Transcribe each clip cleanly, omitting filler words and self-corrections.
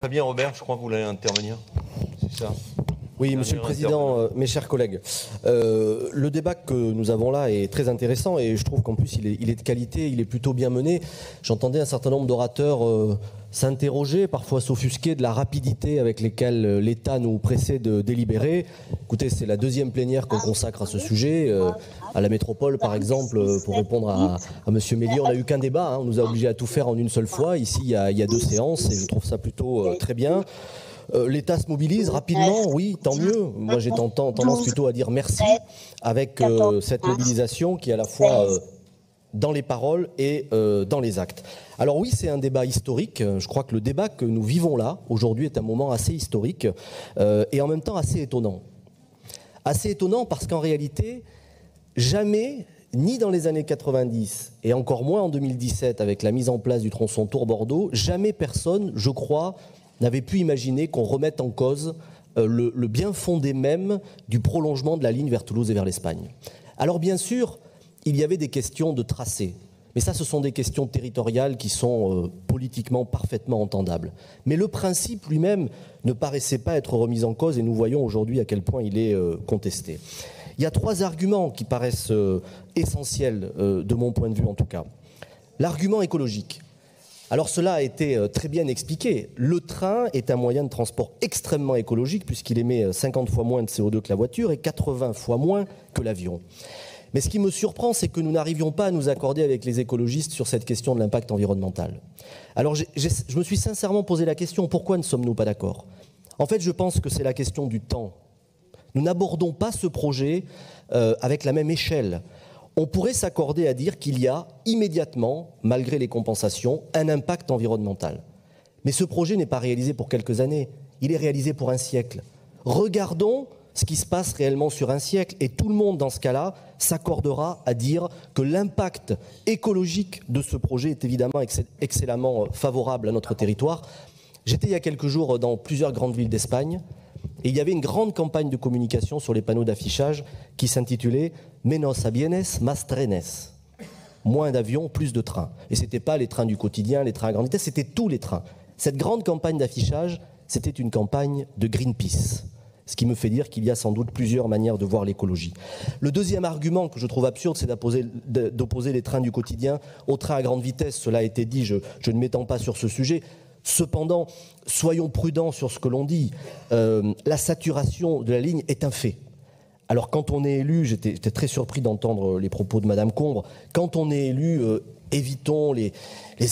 Très bien, Robert, je crois que vous voulez intervenir. C'est ça? Oui, Monsieur le Président, mes chers collègues, le débat que nous avons là est très intéressant et je trouve qu'en plus il est de qualité, il est plutôt bien mené. J'entendais un certain nombre d'orateurs s'interroger, parfois s'offusquer de la rapidité avec laquelle l'État nous pressait de délibérer. Écoutez, c'est la deuxième plénière qu'on consacre à ce sujet. À la métropole, par exemple, pour répondre à Monsieur Mélier, on n'a eu qu'un débat, hein, on nous a obligés à tout faire en une seule fois. Ici, il y a deux séances et je trouve ça plutôt très bien. L'État se mobilise rapidement, oui, tant mieux. Moi, j'ai tendance plutôt à dire merci avec cette mobilisation qui est à la fois dans les paroles et dans les actes. Alors oui, c'est un débat historique. Je crois que le débat que nous vivons là, aujourd'hui, est un moment assez historique et en même temps assez étonnant. Assez étonnant parce qu'en réalité, jamais, ni dans les années 90 et encore moins en 2017 avec la mise en place du tronçon Tours-Bordeaux, jamais personne, je crois, n'avait pu imaginer qu'on remette en cause le bien fondé même du prolongement de la ligne vers Toulouse et vers l'Espagne. Alors bien sûr, il y avait des questions de tracé, mais ça ce sont des questions territoriales qui sont politiquement parfaitement entendables. Mais le principe lui-même ne paraissait pas être remis en cause et nous voyons aujourd'hui à quel point il est contesté. Il y a trois arguments qui paraissent essentiels de mon point de vue en tout cas. L'argument écologique. Alors cela a été très bien expliqué. Le train est un moyen de transport extrêmement écologique puisqu'il émet 50 fois moins de CO2 que la voiture et 80 fois moins que l'avion. Mais ce qui me surprend, c'est que nous n'arrivions pas à nous accorder avec les écologistes sur cette question de l'impact environnemental. Alors je me suis sincèrement posé la question, pourquoi ne sommes-nous pas d'accord? En fait, je pense que c'est la question du temps. Nous n'abordons pas ce projet avec la même échelle. On pourrait s'accorder à dire qu'il y a immédiatement, malgré les compensations, un impact environnemental. Mais ce projet n'est pas réalisé pour quelques années, il est réalisé pour un siècle. Regardons ce qui se passe réellement sur un siècle et tout le monde, dans ce cas-là, s'accordera à dire que l'impact écologique de ce projet est évidemment excellemment favorable à notre territoire. J'étais il y a quelques jours dans plusieurs grandes villes d'Espagne. Et il y avait une grande campagne de communication sur les panneaux d'affichage qui s'intitulait « Menos aviones, más trenes ». Moins d'avions, plus de trains. Et ce n'était pas les trains du quotidien, les trains à grande vitesse, c'était tous les trains. Cette grande campagne d'affichage, c'était une campagne de Greenpeace. Ce qui me fait dire qu'il y a sans doute plusieurs manières de voir l'écologie. Le deuxième argument que je trouve absurde, c'est d'opposer les trains du quotidien aux trains à grande vitesse. Cela a été dit, je ne m'étends pas sur ce sujet. Cependant, soyons prudents sur ce que l'on dit. La saturation de la ligne est un fait. Alors quand on est élu, j'étais très surpris d'entendre les propos de Madame Combre, quand on est élu, évitons les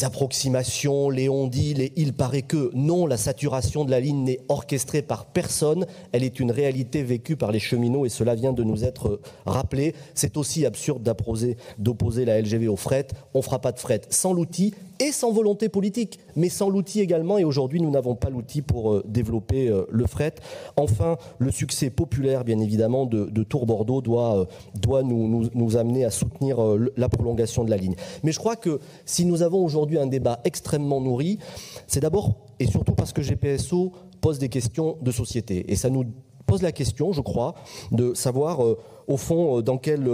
approximations, les on-dit, les il paraît que. Non, la saturation de la ligne n'est orchestrée par personne, elle est une réalité vécue par les cheminots et cela vient de nous être rappelé. C'est aussi absurde d'opposer la LGV au fret. On ne fera pas de fret sans l'outil et sans volonté politique, mais sans l'outil également. Et aujourd'hui, nous n'avons pas l'outil pour développer le fret. Enfin, le succès populaire, bien évidemment, de Tours-Bordeaux doit nous amener à soutenir la prolongation de la ligne. Mais je crois que si nous avons aujourd'hui un débat extrêmement nourri, c'est d'abord et surtout parce que GPSO pose des questions de société. Et ça nous pose la question, je crois, de savoir au fond dans quel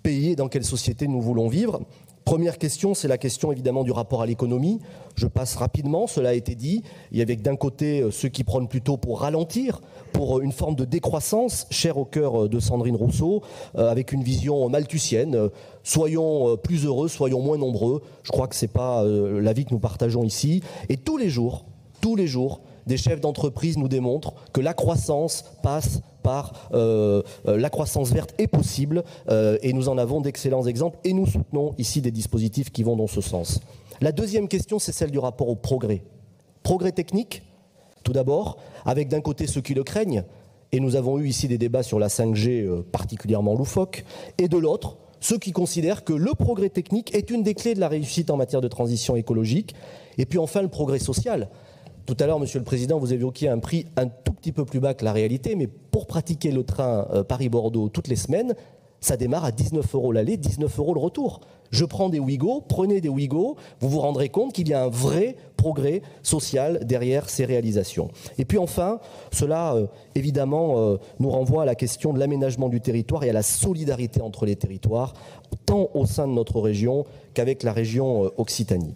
pays et dans quelle société nous voulons vivre. Première question, c'est la question évidemment du rapport à l'économie. Je passe rapidement, cela a été dit. Il y avait d'un côté ceux qui prônent plutôt pour ralentir, pour une forme de décroissance, chère au cœur de Sandrine Rousseau, avec une vision malthusienne. Soyons plus heureux, soyons moins nombreux. Je crois que ce n'est pas l'avis que nous partageons ici. Et tous les jours, des chefs d'entreprise nous démontrent que la croissance passe par la croissance verte est possible et nous en avons d'excellents exemples et nous soutenons ici des dispositifs qui vont dans ce sens. La deuxième question, c'est celle du rapport au progrès. Progrès technique, tout d'abord, avec d'un côté ceux qui le craignent, et nous avons eu ici des débats sur la 5G particulièrement loufoques, et de l'autre, ceux qui considèrent que le progrès technique est une des clés de la réussite en matière de transition écologique, et puis enfin le progrès social. Tout à l'heure, Monsieur le Président, vous évoquiez un prix un tout petit peu plus bas que la réalité, mais pour pratiquer le train Paris-Bordeaux toutes les semaines, ça démarre à 19 € l'aller, 19 € le retour. Je prends des Ouigo, prenez des Ouigo, vous vous rendrez compte qu'il y a un vrai progrès social derrière ces réalisations. Et puis enfin, cela évidemment nous renvoie à la question de l'aménagement du territoire et à la solidarité entre les territoires, tant au sein de notre région qu'avec la région Occitanie.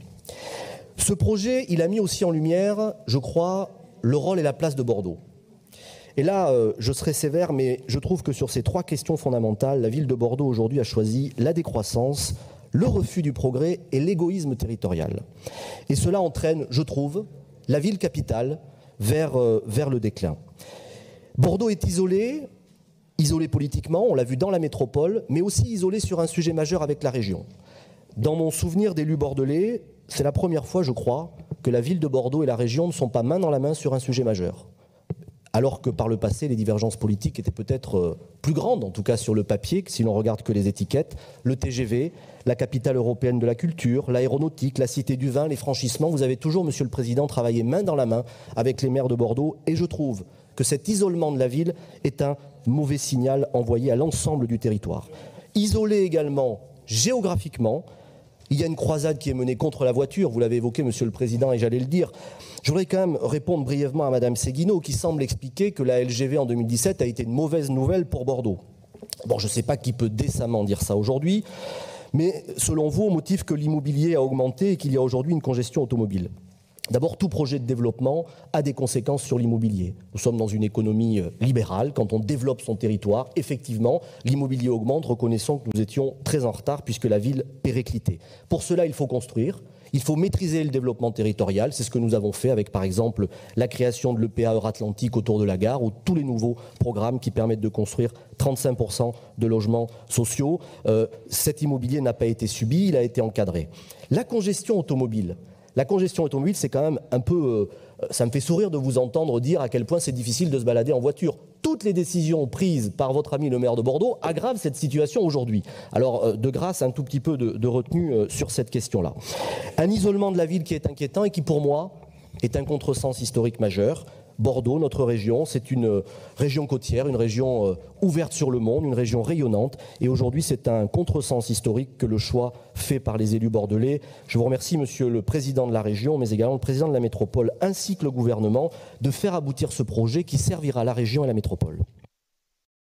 Ce projet, il a mis aussi en lumière, je crois, le rôle et la place de Bordeaux. Et là, je serai sévère, mais je trouve que sur ces 3 questions fondamentales, la ville de Bordeaux aujourd'hui a choisi la décroissance, le refus du progrès et l'égoïsme territorial. Et cela entraîne, je trouve, la ville capitale vers le déclin. Bordeaux est isolé politiquement, on l'a vu dans la métropole, mais aussi isolé sur un sujet majeur avec la région. Dans mon souvenir d'élu bordelais, c'est la première fois, je crois, que la ville de Bordeaux et la région ne sont pas main dans la main sur un sujet majeur. Alors que par le passé, les divergences politiques étaient peut-être plus grandes, en tout cas sur le papier, si l'on regarde que les étiquettes. Le TGV, la capitale européenne de la culture, l'aéronautique, la cité du vin, les franchissements. Vous avez toujours, Monsieur le Président, travaillé main dans la main avec les maires de Bordeaux. Et je trouve que cet isolement de la ville est un mauvais signal envoyé à l'ensemble du territoire. Isolé également géographiquement. Il y a une croisade qui est menée contre la voiture, vous l'avez évoqué, Monsieur le Président, et j'allais le dire. Je voudrais quand même répondre brièvement à Madame Séguineau, qui semble expliquer que la LGV en 2017 a été une mauvaise nouvelle pour Bordeaux. Bon, je ne sais pas qui peut décemment dire ça aujourd'hui, mais selon vous, au motif que l'immobilier a augmenté et qu'il y a aujourd'hui une congestion automobile. D'abord, tout projet de développement a des conséquences sur l'immobilier. Nous sommes dans une économie libérale. Quand on développe son territoire, effectivement, l'immobilier augmente. Reconnaissons que nous étions très en retard puisque la ville périclitait. Pour cela, il faut construire. Il faut maîtriser le développement territorial. C'est ce que nous avons fait avec, par exemple, la création de l'EPA Euratlantique autour de la gare ou tous les nouveaux programmes qui permettent de construire 35% de logements sociaux. Cet immobilier n'a pas été subi, il a été encadré. La congestion automobile, c'est quand même un peu... ça me fait sourire de vous entendre dire à quel point c'est difficile de se balader en voiture. Toutes les décisions prises par votre ami le maire de Bordeaux aggravent cette situation aujourd'hui. Alors, de grâce, un tout petit peu de retenue sur cette question-là. Un isolement de la ville qui est inquiétant et qui, pour moi, est un contresens historique majeur. Bordeaux, notre région, c'est une région côtière, une région ouverte sur le monde, une région rayonnante. Et aujourd'hui, c'est un contresens historique que le choix fait par les élus bordelais. Je vous remercie, Monsieur le Président de la région, mais également le Président de la métropole, ainsi que le gouvernement, de faire aboutir ce projet qui servira la région et la métropole.